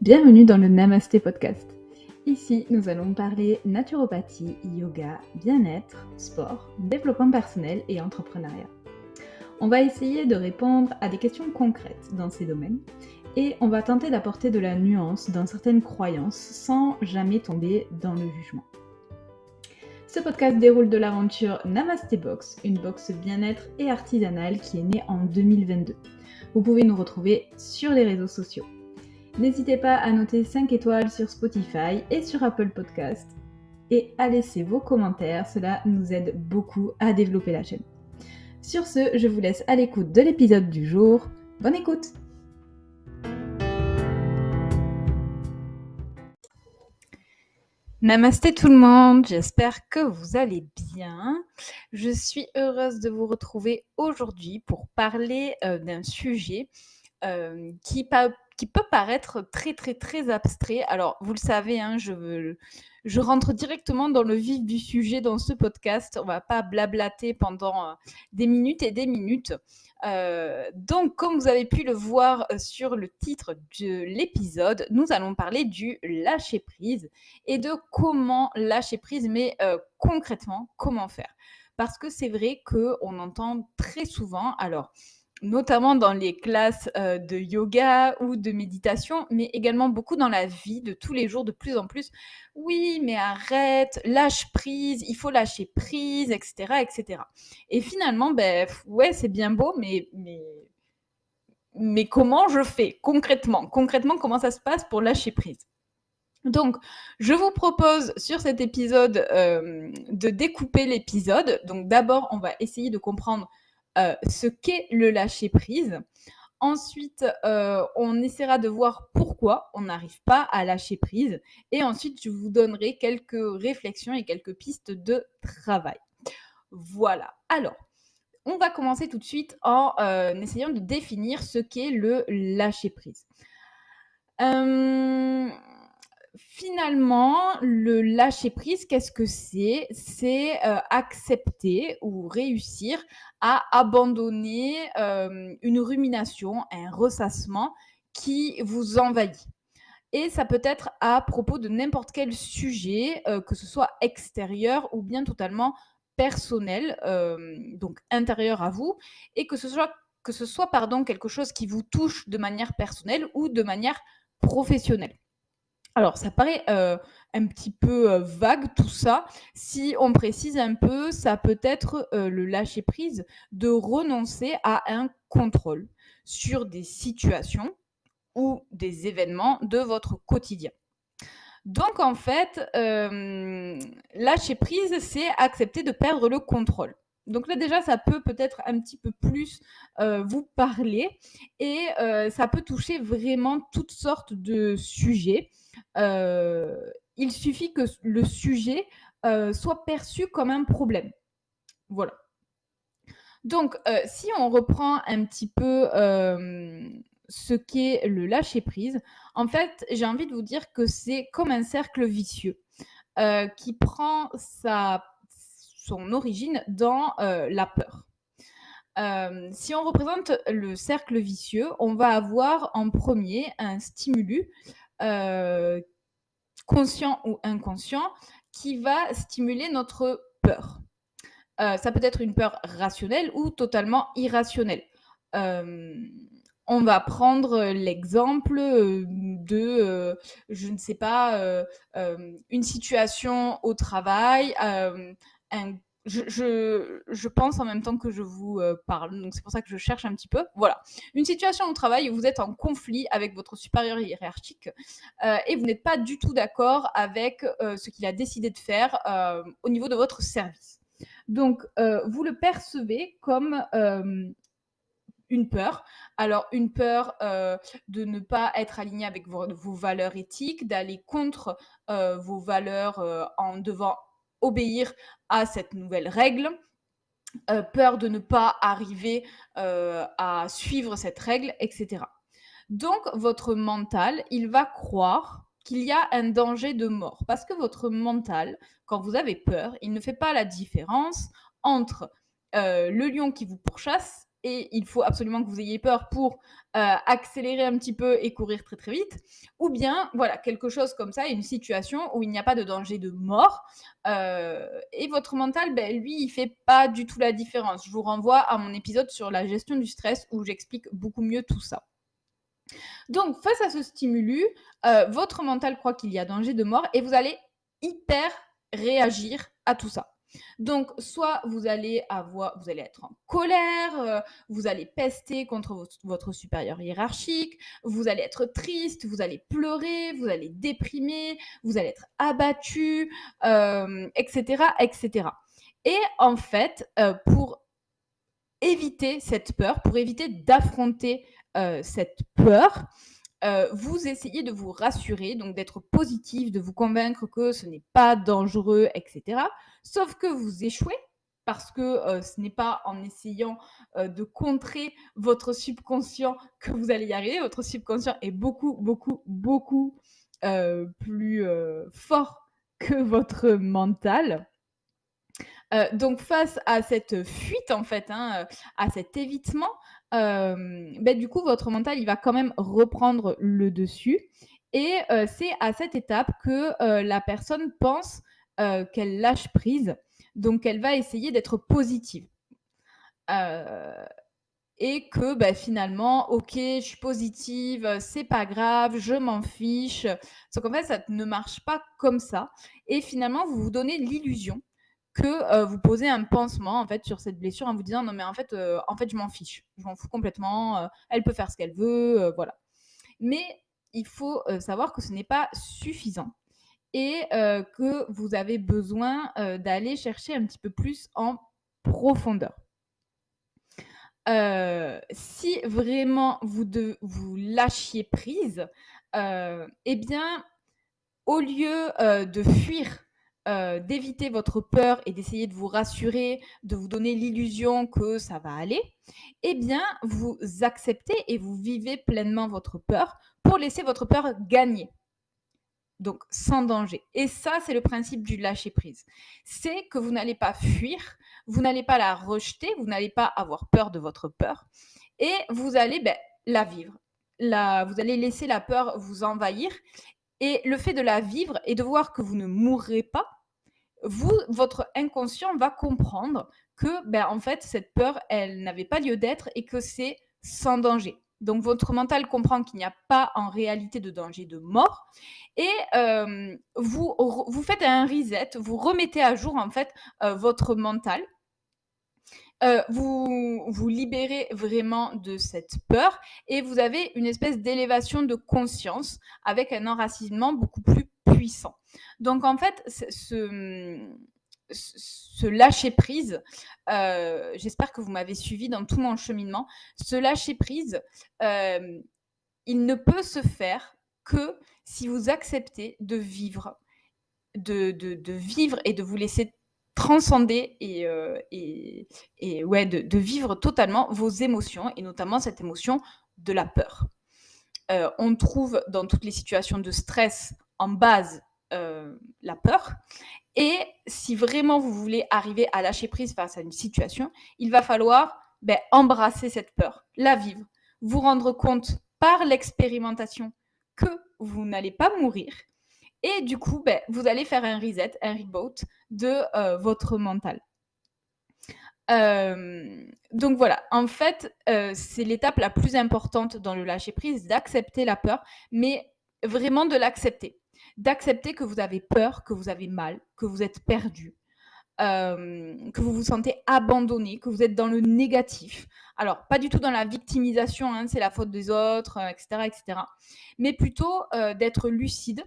Bienvenue dans le Namasté Podcast. Ici, nous allons parler naturopathie, yoga, bien-être, sport, développement personnel et entrepreneuriat. On va essayer de répondre à des questions concrètes dans ces domaines et on va tenter d'apporter de la nuance dans certaines croyances sans jamais tomber dans le jugement. Ce podcast déroule de l'aventure Namasté Box, une box bien-être et artisanale qui est née en 2022. Vous pouvez nous retrouver sur les réseaux sociaux. N'hésitez pas à noter 5 étoiles sur Spotify et sur Apple Podcast et à laisser vos commentaires, cela nous aide beaucoup à développer la chaîne. Sur ce, je vous laisse à l'écoute de l'épisode du jour. Bonne écoute! Namasté tout le monde, j'espère que vous allez bien. Je suis heureuse de vous retrouver aujourd'hui pour parler d'un sujet qui peut paraître très abstrait. Alors, vous le savez, hein, je rentre directement dans le vif du sujet dans ce podcast. On ne va pas blablater pendant des minutes et des minutes. Donc, comme vous avez pu le voir sur le titre de l'épisode, nous allons parler du lâcher-prise et de comment lâcher prise, mais concrètement, comment faire. Parce que c'est vrai qu'on entend très souvent, alors notamment dans les classes de yoga ou de méditation, mais également beaucoup dans la vie de tous les jours, de plus en plus. Oui, mais arrête, lâche prise, il faut lâcher prise, etc., etc. Et finalement, ouais, c'est bien beau, mais comment je fais concrètement? Concrètement, comment ça se passe pour lâcher prise? Donc, je vous propose sur cet épisode de découper l'épisode. Donc, d'abord, on va essayer de comprendre ce qu'est le lâcher-prise. Ensuite, on essaiera de voir pourquoi on n'arrive pas à lâcher prise. Et ensuite, je vous donnerai quelques réflexions et quelques pistes de travail. Voilà. Alors, on va commencer tout de suite en essayant de définir ce qu'est le lâcher-prise. Finalement, le lâcher-prise, qu'est-ce que c'est? C'est accepter ou réussir à abandonner une rumination, un ressassement qui vous envahit. Et ça peut être à propos de n'importe quel sujet, que ce soit extérieur ou bien totalement personnel, donc intérieur à vous, et que ce soit quelque chose qui vous touche de manière personnelle ou de manière professionnelle. Alors, ça paraît un petit peu vague tout ça. Si on précise un peu, ça peut être le lâcher-prise de renoncer à un contrôle sur des situations ou des événements de votre quotidien. Donc, en fait, lâcher prise, c'est accepter de perdre le contrôle. Donc là, déjà, ça peut peut-être un petit peu plus vous parler et ça peut toucher vraiment toutes sortes de sujets. Il suffit que le sujet soit perçu comme un problème. Voilà. Donc, si on reprend un petit peu ce qu'est le lâcher-prise, en fait, j'ai envie de vous dire que c'est comme un cercle vicieux qui prend son origine dans la peur. Si on représente le cercle vicieux, on va avoir en premier un stimulus conscient ou inconscient qui va stimuler notre peur. Ça peut être une peur rationnelle ou totalement irrationnelle. On va prendre l'exemple de, je ne sais pas, une situation au travail, je pense en même temps que je vous parle, donc c'est pour ça que je cherche un petit peu. Voilà, une situation au travail où vous êtes en conflit avec votre supérieur hiérarchique et vous n'êtes pas du tout d'accord avec ce qu'il a décidé de faire au niveau de votre service. Donc, vous le percevez comme une peur. Alors, une peur de ne pas être aligné avec vos valeurs éthiques, d'aller contre vos valeurs en devant obéir à cette nouvelle règle. Peur de ne pas arriver à suivre cette règle, etc. Donc, votre mental, il va croire qu'il y a un danger de mort. Parce que votre mental, quand vous avez peur, il ne fait pas la différence entre le lion qui vous pourchasse et il faut absolument que vous ayez peur pour, accélérer un petit peu et courir très, très vite. Ou bien, voilà, quelque chose comme ça, une situation où il n'y a pas de danger de mort, et votre mental, lui, il fait pas du tout la différence. Je vous renvoie à mon épisode sur la gestion du stress où j'explique beaucoup mieux tout ça. Donc, face à ce stimulus, votre mental croit qu'il y a danger de mort et vous allez hyper réagir à tout ça. Donc, soit vous allez être en colère, vous allez pester contre votre supérieur hiérarchique, vous allez être triste, vous allez pleurer, vous allez déprimer, vous allez être abattu, etc., etc. Et en fait, pour éviter cette peur, pour éviter d'affronter cette peur, vous essayez de vous rassurer, donc d'être positif, de vous convaincre que ce n'est pas dangereux, etc. Sauf que vous échouez parce que ce n'est pas en essayant de contrer votre subconscient que vous allez y arriver. Votre subconscient est beaucoup, beaucoup, beaucoup plus fort que votre mental. Donc face à cette fuite en fait, à cet évitement, du coup votre mental il va quand même reprendre le dessus et c'est à cette étape que, la personne pense, qu'elle lâche prise, donc elle va essayer d'être positive. Heu et que, finalement, OK, je suis positive, c'est pas grave, je m'en fiche. Sauf qu'en fait, ça ne marche pas comme ça et finalement, vous vous donnez l'illusion que, vous posez un pansement, en fait, sur cette blessure en vous disant: «Non, mais en fait, je m'en fiche. Je m'en fous complètement, elle peut faire ce qu'elle veut», voilà. Mais il faut, savoir que ce n'est pas suffisant et que vous avez besoin, d'aller chercher un petit peu plus en profondeur. Si vraiment vous lâchiez prise, et bien, au lieu, de fuir, d'éviter votre peur et d'essayer de vous rassurer, de vous donner l'illusion que ça va aller, eh bien, vous acceptez et vous vivez pleinement votre peur pour laisser votre peur gagner. Donc sans danger. Et ça, c'est le principe du lâcher prise. C'est que vous n'allez pas fuir, vous n'allez pas la rejeter, vous n'allez pas avoir peur de votre peur et vous allez, la vivre. Vous allez laisser la peur vous envahir et le fait de la vivre et de voir que vous ne mourrez pas, votre inconscient va comprendre que, en fait, cette peur, elle n'avait pas lieu d'être et que c'est sans danger. Donc votre mental comprend qu'il n'y a pas en réalité de danger de mort et vous faites un reset, vous remettez à jour en fait, votre mental. Vous libérez vraiment de cette peur et vous avez une espèce d'élévation de conscience avec un enracinement beaucoup plus puissant. Donc en fait, ce lâcher prise, j'espère que vous m'avez suivi dans tout mon cheminement. Ce lâcher prise, il ne peut se faire que si vous acceptez de vivre, de vivre et de vous laisser transcender et ouais, de vivre totalement vos émotions et notamment cette émotion de la peur. On trouve dans toutes les situations de stress en base, la peur et si vraiment vous voulez arriver à lâcher prise face à une situation, il va falloir, embrasser cette peur, la vivre, vous rendre compte par l'expérimentation que vous n'allez pas mourir et du coup, vous allez faire un reset, un reboot de, votre mental. Donc voilà, en fait, c'est l'étape la plus importante dans le lâcher prise, d'accepter la peur, mais vraiment de l'accepter. D'accepter que vous avez peur, que vous avez mal, que vous êtes perdu, que vous vous sentez abandonné, que vous êtes dans le négatif. Alors, pas du tout dans la victimisation, hein, c'est la faute des autres, et cetera, mais plutôt, d'être lucide,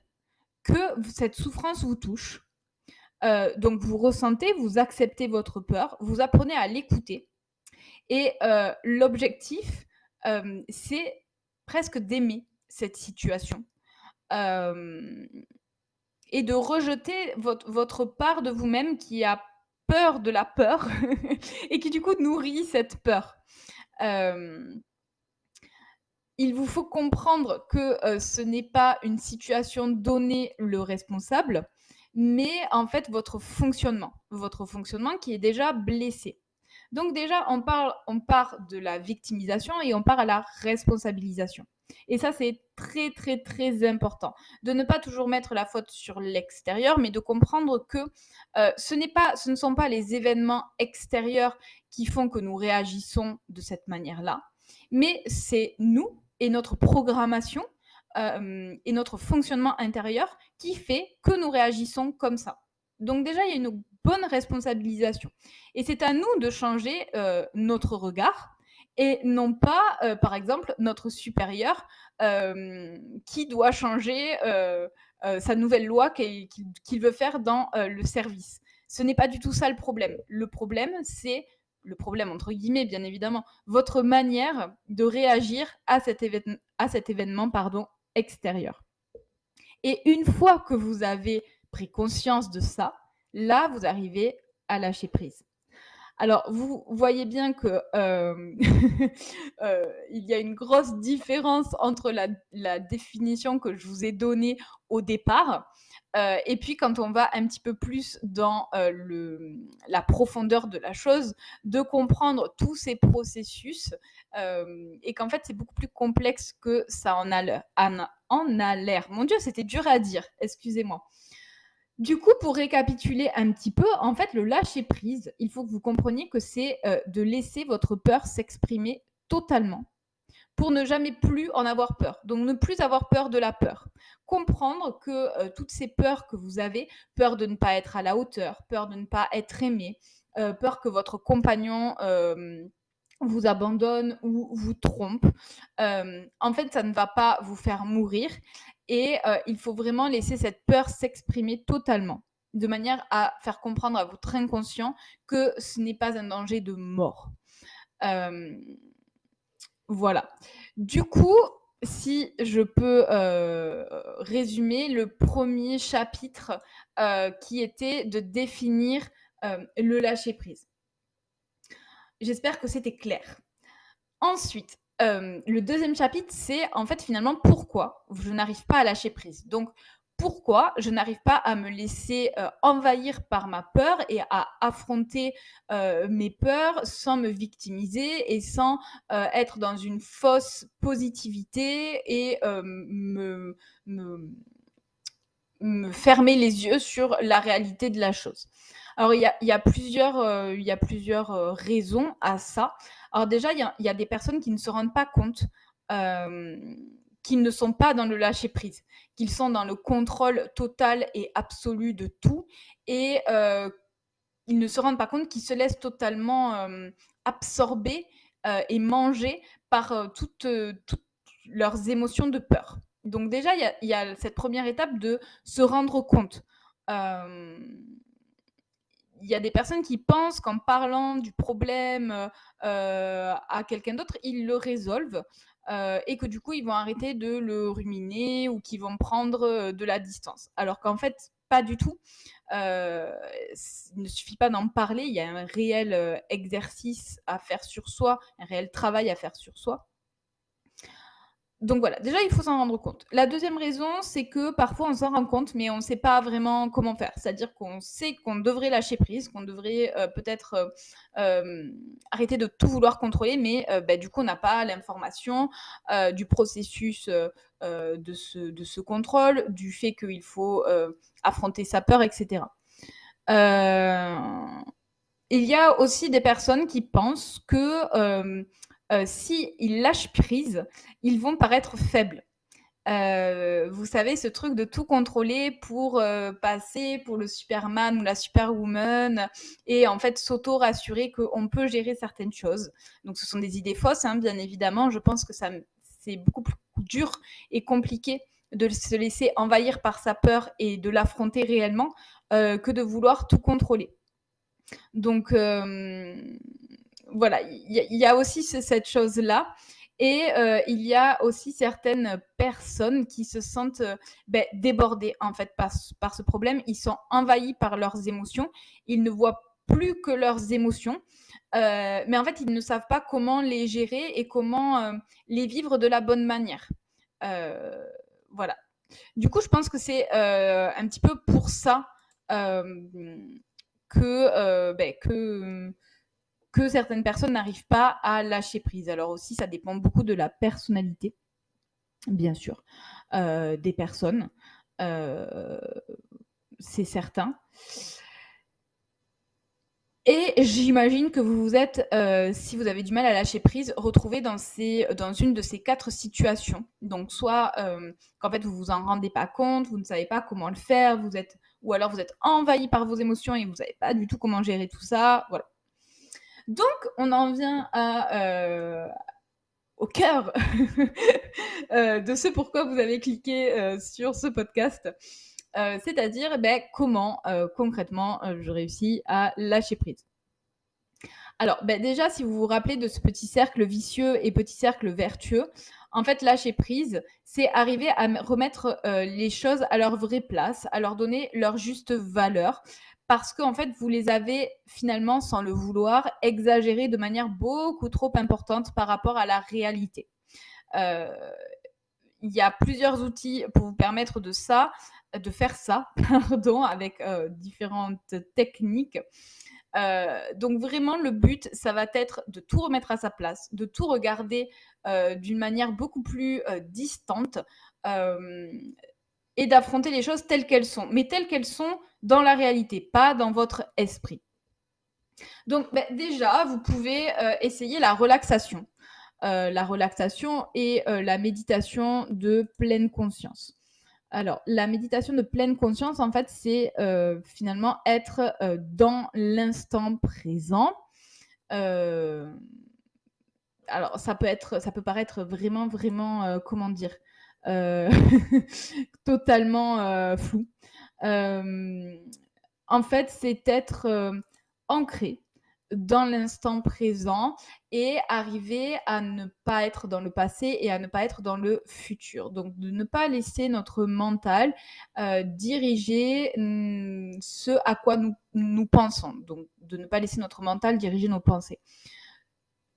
que cette souffrance vous touche. Donc vous ressentez, vous acceptez votre peur, vous apprenez à l'écouter et l'objectif, c'est presque d'aimer cette situation, hem et de rejeter votre part de vous-même qui a peur de la peur et qui du coup nourrit cette peur. Hem Il vous faut comprendre que, ce n'est pas une situation donnée le responsable, mais en fait votre fonctionnement qui est déjà blessé. Donc déjà, on part de la victimisation et on part à la responsabilisation. Et ça, c'est très, très, très important. De ne pas toujours mettre la faute sur l'extérieur, mais de comprendre que ce ne sont pas les événements extérieurs qui font que nous réagissons de cette manière-là, mais c'est nous et notre programmation et notre fonctionnement intérieur qui fait que nous réagissons comme ça. Donc déjà, il y a une bonne responsabilisation. Et c'est à nous de changer notre regard et non pas, par exemple, notre supérieur qui doit changer sa nouvelle loi qu'il veut faire dans le service. Ce n'est pas du tout ça le problème. Le problème, c'est le problème entre guillemets, bien évidemment, votre manière de réagir à cet événement pardon, extérieur. Et une fois que vous avez pris conscience de ça, là, vous arrivez à lâcher prise. Alors, vous voyez bien que il y a une grosse différence entre la définition que je vous ai donnée au départ et puis quand on va un petit peu plus dans la profondeur de la chose, de comprendre tous ces processus et qu'en fait, c'est beaucoup plus complexe que ça en a l'air. Mon Dieu, c'était dur à dire, excusez-moi. Du coup, pour récapituler un petit peu, en fait, le lâcher prise, il faut que vous compreniez que c'est de laisser votre peur s'exprimer totalement pour ne jamais plus en avoir peur. Donc, ne plus avoir peur de la peur. Comprendre que toutes ces peurs que vous avez, peur de ne pas être à la hauteur, peur de ne pas être aimé, peur que votre compagnon vous abandonne ou vous trompe, en fait, ça ne va pas vous faire mourir et il faut vraiment laisser cette peur s'exprimer totalement, de manière à faire comprendre à votre inconscient que ce n'est pas un danger de mort. Voilà. Du coup, si je peux résumer le premier chapitre qui était de définir le lâcher-prise. J'espère que c'était clair. Ensuite, le deuxième chapitre, c'est en fait finalement pourquoi je n'arrive pas à lâcher prise. Donc, pourquoi je n'arrive pas à me laisser envahir par ma peur et à affronter mes peurs sans me victimiser et sans être dans une fausse positivité et me, me fermer les yeux sur la réalité de la chose. Alors, il y a plusieurs raisons à ça. Alors déjà, il y a des personnes qui ne se rendent pas compte qu'ils ne sont pas dans le lâcher-prise, qu'ils sont dans le contrôle total et absolu de tout et ils ne se rendent pas compte qu'ils se laissent totalement absorber et manger par toutes leurs émotions de peur. Donc déjà, il y a cette première étape de se rendre compte. Il y a des personnes qui pensent qu'en parlant du problème à quelqu'un d'autre, ils le résolvent et que du coup, ils vont arrêter de le ruminer ou qu'ils vont prendre de la distance. Alors qu'en fait, pas du tout. Il ne suffit pas d'en parler, il y a un réel exercice à faire sur soi, un réel travail à faire sur soi. Donc voilà, déjà, il faut s'en rendre compte. La deuxième raison, c'est que parfois on s'en rend compte, mais on ne sait pas vraiment comment faire. C'est-à-dire qu'on sait qu'on devrait lâcher prise, qu'on devrait peut-être arrêter de tout vouloir contrôler, mais du coup, on n'a pas l'information du processus de ce contrôle, du fait qu'il faut affronter sa peur, etc. Il y a aussi des personnes qui pensent que s'ils lâchent prise, ils vont paraître faibles. Vous savez, ce truc de tout contrôler pour passer pour le Superman ou la Superwoman et en fait s'auto-rassurer qu'on peut gérer certaines choses. Donc ce sont des idées fausses, hein, bien évidemment. Je pense que c'est beaucoup plus dur et compliqué de se laisser envahir par sa peur et de l'affronter réellement que de vouloir tout contrôler. Donc voilà, il y a aussi cette chose-là. Et il y a aussi certaines personnes qui se sentent débordées en fait par ce problème. Ils sont envahis par leurs émotions. Ils ne voient plus que leurs émotions. Mais en fait, ils ne savent pas comment les gérer et comment les vivre de la bonne manière. Voilà. Du coup, je pense que c'est un petit peu pour ça que que certaines personnes n'arrivent pas à lâcher prise. Alors aussi, ça dépend beaucoup de la personnalité, bien sûr, des personnes, heu, c'est certain. Et j'imagine que vous vous êtes, si vous avez du mal à lâcher prise, retrouvé dans une de ces 4 situations. Donc soit, qu'en fait vous vous en rendez pas compte, vous ne savez pas comment le faire, ou alors vous êtes envahi par vos émotions et vous savez pas du tout comment gérer tout ça, voilà. Donc on en vient au cœur de ce pourquoi vous avez cliqué, sur ce podcast, c'est-à-dire, comment, concrètement, je réussis à lâcher prise. Alors, déjà, si vous vous rappelez de ce petit cercle vicieux et petit cercle vertueux, en fait, lâcher prise, c'est arriver à remettre les choses à leur vraie place, à leur donner leur juste valeur, parce qu'en fait, vous les avez finalement, sans le vouloir, exagérées de manière beaucoup trop importante par rapport à la réalité. Euh, il y a plusieurs outils pour vous permettre de faire ça, pardon, avec différentes techniques. Donc vraiment, le but, ça va être de tout remettre à sa place, de tout regarder d'une manière beaucoup plus distante euh, et d'affronter les choses telles qu'elles sont, mais telles qu'elles sont dans la réalité, pas dans votre esprit. Donc déjà, vous pouvez essayer la relaxation. La relaxation et la méditation de pleine conscience. Alors, la méditation de pleine conscience, en fait, c'est finalement être dans l'instant présent. Alors, ça peut paraître vraiment, vraiment, comment dire, euh, totalement flou. Euh, En fait, c'est être ancré dans l'instant présent et arriver à ne pas être dans le passé et à ne pas être dans le futur. Donc, de ne pas laisser notre mental diriger ce à quoi nous pensons. Donc, de ne pas laisser notre mental diriger nos pensées.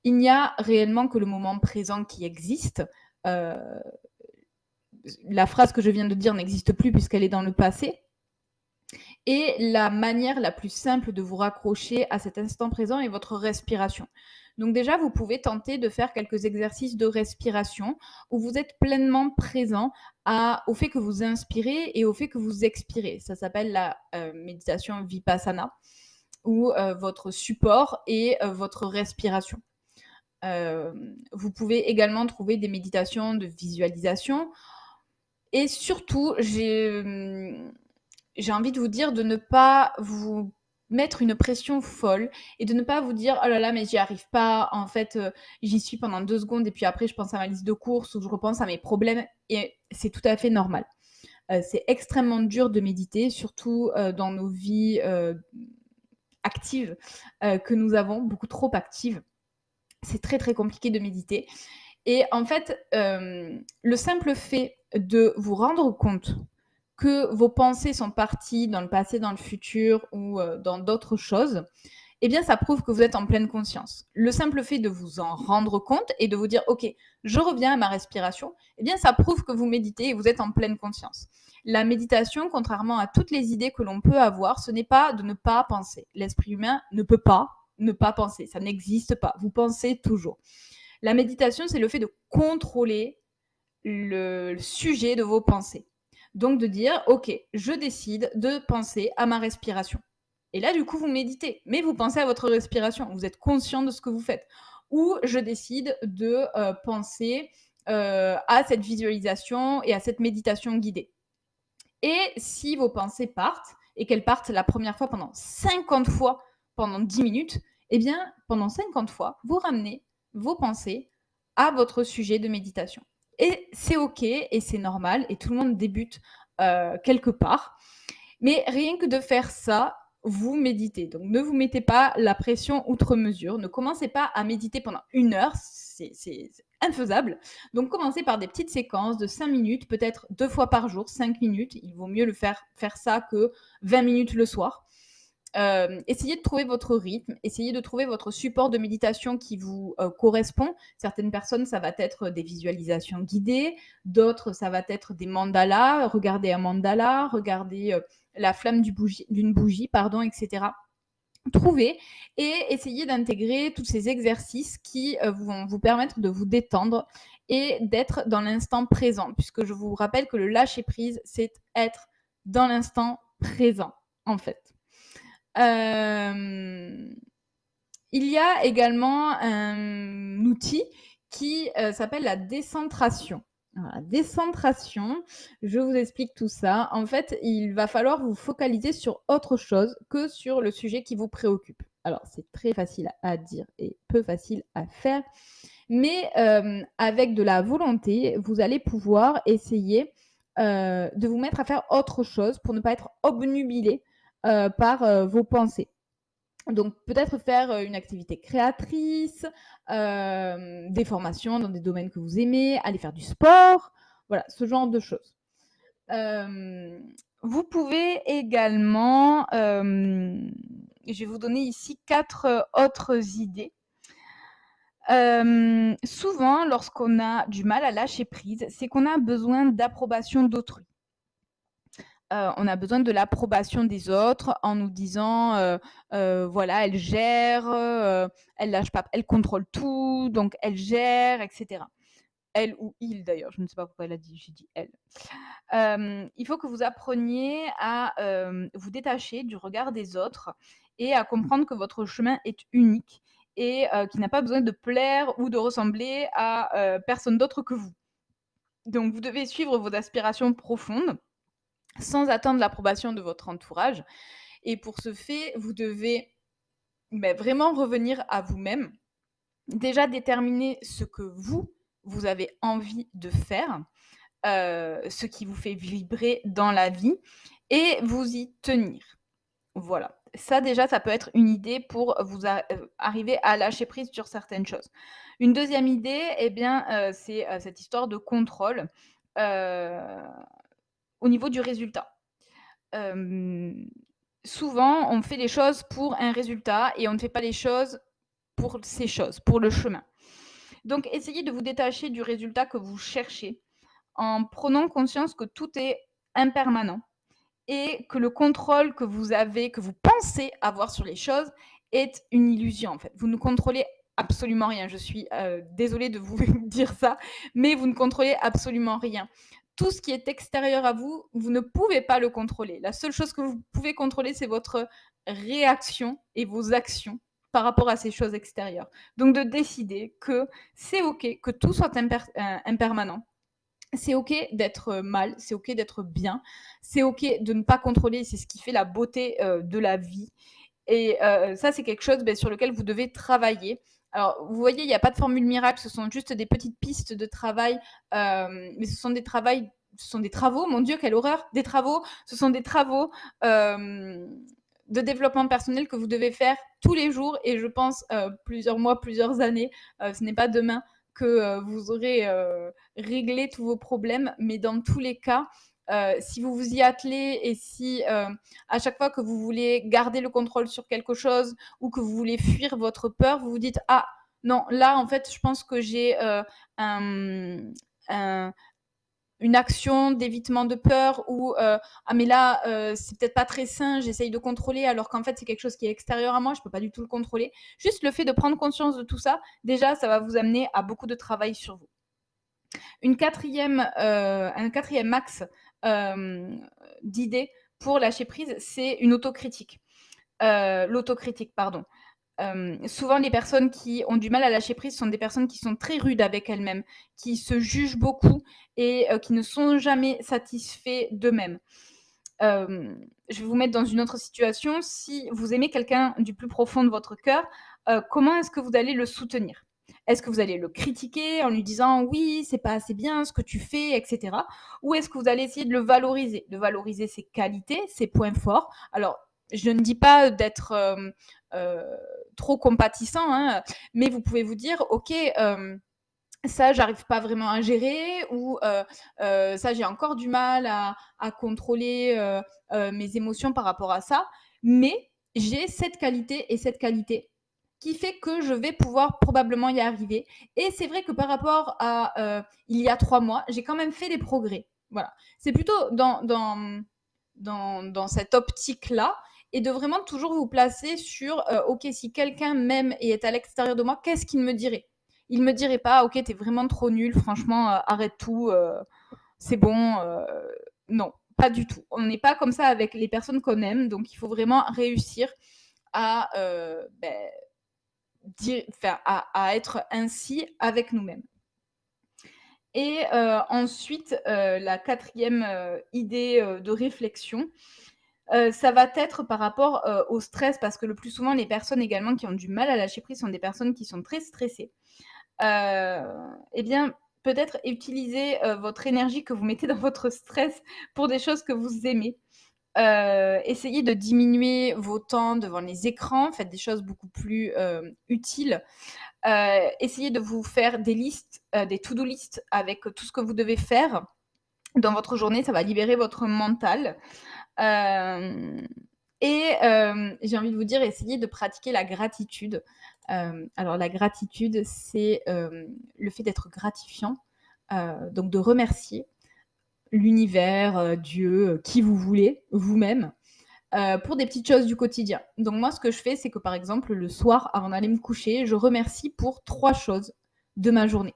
Il n'y a réellement que le moment présent qui existe. Euh, la phrase que je viens de dire n'existe plus puisqu'elle est dans le passé. Et la manière la plus simple de vous raccrocher à cet instant présent est votre respiration. Donc déjà, vous pouvez tenter de faire quelques exercices de respiration où vous êtes pleinement présent au fait que vous inspirez et au fait que vous expirez. Ça s'appelle la méditation Vipassana, où votre support est votre respiration. Vous pouvez également trouver des méditations de visualisation. Et surtout, j'ai envie de vous dire de ne pas vous mettre une pression folle et de ne pas vous dire oh là là mais j'y arrive pas, en fait j'y suis pendant 2 secondes et puis après je pense à ma liste de courses ou je repense à mes problèmes, et c'est tout à fait normal. C'est extrêmement dur de méditer, surtout dans nos vies actives que nous avons, beaucoup trop actives. C'est très très compliqué de méditer. Et en fait, le simple fait de vous rendre compte que vos pensées sont parties dans le passé, dans le futur ou dans d'autres choses, eh bien, ça prouve que vous êtes en pleine conscience. Le simple fait de vous en rendre compte et de vous dire, OK, je reviens à ma respiration, eh bien, ça prouve que vous méditez et vous êtes en pleine conscience. La méditation, contrairement à toutes les idées que l'on peut avoir, ce n'est pas de ne pas penser. L'esprit humain ne peut pas ne pas penser. Ça n'existe pas. Vous pensez toujours. La méditation, c'est le fait de contrôler le sujet de vos pensées. Donc de dire, OK, je décide de penser à ma respiration. Et là, du coup, vous méditez, mais vous pensez à votre respiration. Vous êtes conscient de ce que vous faites. Ou je décide de penser à cette visualisation et à cette méditation guidée. Et si vos pensées partent, et qu'elles partent la première fois pendant 50 fois, pendant 10 minutes, eh bien, pendant 50 fois, vous ramenez vos pensées à votre sujet de méditation. Et c'est OK, et c'est normal, et tout le monde débute quelque part. Mais rien que de faire ça, vous méditez. Donc ne vous mettez pas la pression outre mesure. Ne commencez pas à méditer pendant 1 heure. C'est infaisable. Donc commencez par des petites séquences de 5 minutes, peut-être 2 fois par jour, 5 minutes. Il vaut mieux faire ça que 20 minutes le soir. Essayez de trouver votre rythme, essayez de trouver votre support de méditation qui vous correspond. Certaines personnes, ça va être des visualisations guidées, d'autres, ça va être des mandalas. Regardez un mandala, regardez la flamme d'une bougie, etc. Trouver et essayer d'intégrer tous ces exercices qui, vont vous permettre de vous détendre et d'être dans l'instant présent. Puisque je vous rappelle que le lâcher prise, c'est être dans l'instant présent, en fait. Hem, il y a également un outil qui, s'appelle la décentration. Alors la décentration, je vous explique tout ça. En fait, il va falloir vous focaliser sur autre chose que sur le sujet qui vous préoccupe. Alors c'est très facile à dire et peu facile à faire, mais avec de la volonté, vous allez pouvoir essayer, de vous mettre à faire autre chose pour ne pas être obnubilé, par, vos pensées. Donc peut-être faire, une activité créatrice, des formations dans des domaines que vous aimez, aller faire du sport, voilà, ce genre de choses. Vous pouvez également, je vais vous donner ici 4 autres idées. Souvent lorsqu'on a du mal à lâcher prise, c'est qu'on a besoin d'approbation d'autrui. On a besoin de l'approbation des autres en nous disant, voilà, elle gère, elle lâche pas, elle contrôle tout, donc elle gère, et cetera. Elle ou il d'ailleurs, je ne sais pas pourquoi elle a dit j'ai dit elle. Il faut que vous appreniez à, vous détacher du regard des autres et à comprendre que votre chemin est unique et qu'il n'a pas besoin de plaire ou de ressembler à, personne d'autre que vous. Donc vous devez suivre vos aspirations profondes sans attendre l'approbation de votre entourage. Et pour ce fait, vous devez vraiment revenir à vous-même. Déjà déterminer ce que vous avez envie de faire, ce qui vous fait vibrer dans la vie et vous y tenir. Voilà. Ça déjà, ça peut être une idée pour vous arriver à lâcher prise sur certaines choses. Une deuxième idée, eh bien, c'est, cette histoire de contrôle, heu, au niveau du résultat. Hem, souvent, on fait les choses pour un résultat et on ne fait pas les choses pour ces choses, pour le chemin. Donc essayez de vous détacher du résultat que vous cherchez, en prenant conscience que tout est impermanent et que le contrôle que vous avez, que vous pensez avoir sur les choses est une illusion, en fait. Vous ne contrôlez absolument rien. Je suis, désolée de vous dire ça, mais vous ne contrôlez absolument rien. Tout ce qui est extérieur à vous, vous ne pouvez pas le contrôler. La seule chose que vous pouvez contrôler, c'est votre réaction et vos actions par rapport à ces choses extérieures. Donc de décider que c'est OK, que tout soit impermanent. C'est OK d'être mal, c'est OK d'être bien, c'est OK de ne pas contrôler, c'est ce qui fait la beauté, de la vie et ça, c'est quelque chose, sur lequel vous devez travailler. Alors, vous voyez, il y a pas de formule miracle, ce sont juste des petites pistes de travail, mais ce sont des travaux, mon Dieu, quelle horreur! Des travaux, ce sont des travaux, de développement personnel que vous devez faire tous les jours et je pense, plusieurs mois, plusieurs années. Ce n'est pas demain que, vous aurez, réglé tous vos problèmes, mais dans tous les cas, si vous vous y attelez et si, à chaque fois que vous voulez garder le contrôle sur quelque chose ou que vous voulez fuir votre peur, vous vous dites: «Ah non, là, en fait, je pense que j'ai, un, un une action d'évitement de peur» ou, «Ah mais là, c'est peut-être pas très sain, j'essaye de contrôler alors qu'en fait, c'est quelque chose qui est extérieur à moi, je peux pas du tout le contrôler». Juste le fait de prendre conscience de tout ça, déjà, ça va vous amener à beaucoup de travail sur vous. Un quatrième axe, d'idées pour lâcher prise, c'est une autocritique. L'autocritique, pardon. Souvent les personnes qui ont du mal à lâcher prise sont des personnes qui sont très rudes avec elles-mêmes, qui se jugent beaucoup et qui ne sont jamais satisfaits d'eux-mêmes. Je vais vous mettre dans une autre situation. Si vous aimez quelqu'un du plus profond de votre cœur, comment est-ce que vous allez le soutenir? Est-ce que vous allez le critiquer en lui disant: «Oui, c'est pas assez bien ce que tu fais» et cetera? Ou est-ce que vous allez essayer de valoriser ses qualités, ses points forts? Alors, je ne dis pas d'être, heu, trop compatissant, hein, mais vous pouvez vous dire: «OK, ça, j'arrive pas vraiment à gérer» ou «Ça, j'ai encore du mal à contrôler, mes émotions par rapport à ça, mais j'ai cette qualité et cette qualité qui fait que je vais pouvoir probablement y arriver» et c'est vrai que par rapport à, il y a 3 mois, j'ai quand même fait des progrès. Voilà. C'est plutôt dans cette optique-là et de vraiment toujours vous placer sur, OK, si quelqu'un m'aime et est à l'extérieur de moi, qu'est-ce qu'il me dirait? Il me dirait pas: «OK, tu es vraiment trop nul, franchement, arrête tout, c'est bon», non, pas du tout. On n'est pas comme ça avec les personnes qu'on aime, donc il faut vraiment réussir à, enfin, à être ainsi avec nous-mêmes. Et ensuite, la quatrième idée de réflexion, ça va être par rapport au stress, parce que le plus souvent, les personnes également qui ont du mal à lâcher prise sont des personnes qui sont très stressées. Eh bien, peut-être utiliser votre énergie que vous mettez dans votre stress pour des choses que vous aimez. Essayez de diminuer vos temps devant les écrans, faites des choses beaucoup plus utiles. Essayez de vous faire des listes, des to-do list avec tout ce que vous devez faire dans votre journée, ça va libérer votre mental. Hem Et j'ai envie de vous dire, essayez de pratiquer la gratitude. Alors la gratitude, c'est, le fait d'être gratifiant, donc de remercier l'univers, Dieu, qui vous voulez, vous-même, pour des petites choses du quotidien. Donc moi, ce que je fais, c'est que, par exemple, le soir, avant d'aller me coucher, je remercie pour 3 choses de ma journée.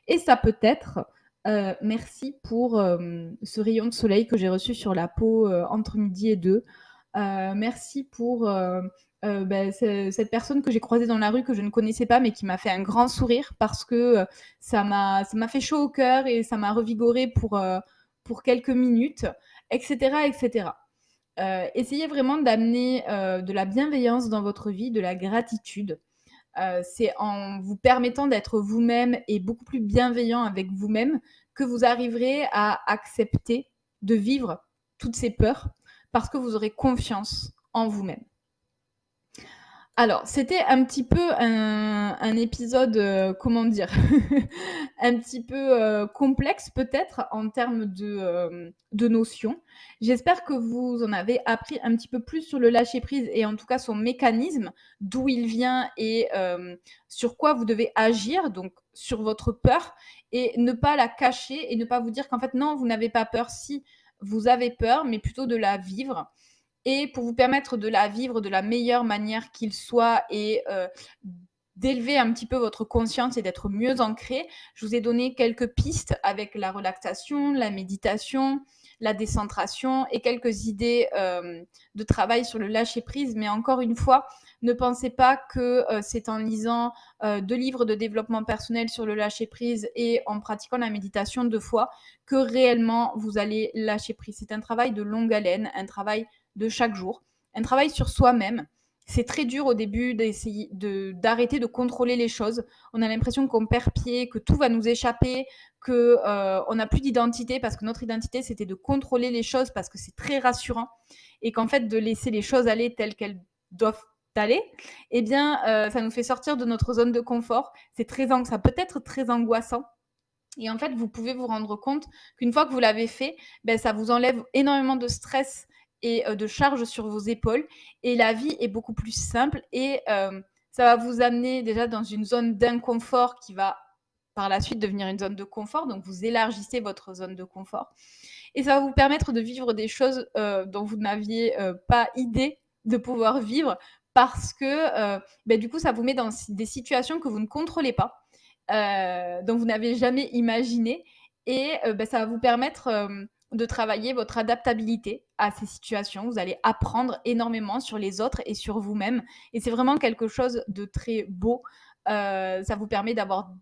Et ça peut être, merci pour, ce rayon de soleil que j'ai reçu sur la peau, entre midi et 2. Merci pour, cette personne que j'ai croisée dans la rue que je ne connaissais pas, mais qui m'a fait un grand sourire parce que, ça m'a fait chaud au cœur et ça m'a revigorée pour quelques minutes, et cetera, et cetera. Essayez vraiment d'amener, de la bienveillance dans votre vie, de la gratitude. C'est en vous permettant d'être vous-même et beaucoup plus bienveillant avec vous-même que vous arriverez à accepter de vivre toutes ces peurs parce que vous aurez confiance en vous-même. Alors, c'était un petit peu un épisode, comment dire? Un petit peu, complexe peut-être en termes de notions. J'espère que vous en avez appris un petit peu plus sur le lâcher prise et en tout cas son mécanisme, d'où il vient et sur quoi vous devez agir, donc sur votre peur et ne pas la cacher et ne pas vous dire qu'en fait non, vous n'avez pas peur. Si, vous avez peur, mais plutôt de la vivre et pour vous permettre de la vivre de la meilleure manière qu'il soit et d'élever un petit peu votre conscience et d'être mieux ancré, je vous ai donné quelques pistes avec la relaxation, la méditation, la décentration et quelques idées de travail sur le lâcher prise. Mais encore une fois, ne pensez pas que c'est en lisant 2 livres de développement personnel sur le lâcher prise et en pratiquant la méditation 2 fois que réellement vous allez lâcher prise. C'est un travail de longue haleine, un travail de chaque jour, un travail sur soi-même. C'est très dur au début d'essayer d'arrêter de contrôler les choses. On a l'impression qu'on perd pied, que tout va nous échapper, que on n'a plus d'identité parce que notre identité c'était de contrôler les choses parce que c'est très rassurant et qu'en fait de laisser les choses aller telles qu'elles doivent aller, eh bien ça nous fait sortir de notre zone de confort. Ça peut être très angoissant. Et en fait, vous pouvez vous rendre compte qu'une fois que vous l'avez fait, ça vous enlève énormément de stress et de charge sur vos épaules et la vie est beaucoup plus simple et ça va vous amener déjà dans une zone d'inconfort qui va par la suite devenir une zone de confort, donc vous élargissez votre zone de confort et ça va vous permettre de vivre des choses, dont vous n'aviez, pas idée de pouvoir vivre parce que, du coup, ça vous met dans des situations que vous ne contrôlez pas, dont vous n'avez jamais imaginé et ça va vous permettre, de travailler votre adaptabilité à ces situations. Vous allez apprendre énormément sur les autres et sur vous-même et c'est vraiment quelque chose de très beau. Ça vous permet d'avoir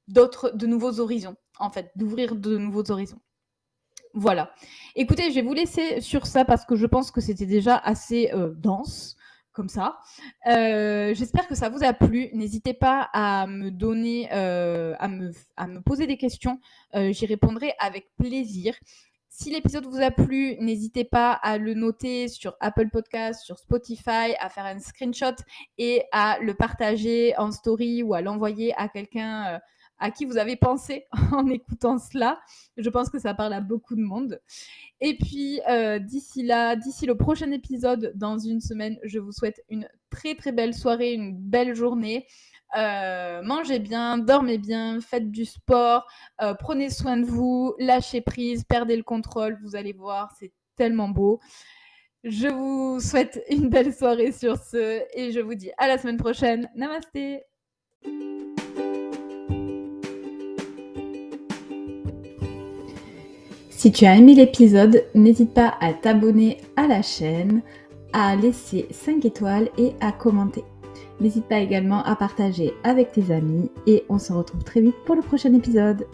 de nouveaux horizons, en fait, d'ouvrir de nouveaux horizons. Voilà. Écoutez, je vais vous laisser sur ça parce que je pense que c'était déjà assez, dense comme ça. J'espère que ça vous a plu. N'hésitez pas à me donner, à me poser des questions, j'y répondrai avec plaisir. Si l'épisode vous a plu, n'hésitez pas à le noter sur Apple Podcasts, sur Spotify, à faire un screenshot et à le partager en story ou à l'envoyer à quelqu'un, à qui vous avez pensé en écoutant cela. Je pense que ça parle à beaucoup de monde. Et puis, d'ici là, d'ici le prochain épisode dans une semaine, je vous souhaite une très, très belle soirée, une belle journée. Mangez bien, dormez bien, faites du sport, prenez soin de vous, lâchez prise, perdez le contrôle, vous allez voir, c'est tellement beau. Je vous souhaite une belle soirée sur ce et je vous dis à la semaine prochaine. Namasté. Si tu as aimé l'épisode, n'hésite pas à t'abonner à la chaîne, à laisser 5 étoiles et à commenter. N'hésite pas également à partager avec tes amis et on se retrouve très vite pour le prochain épisode.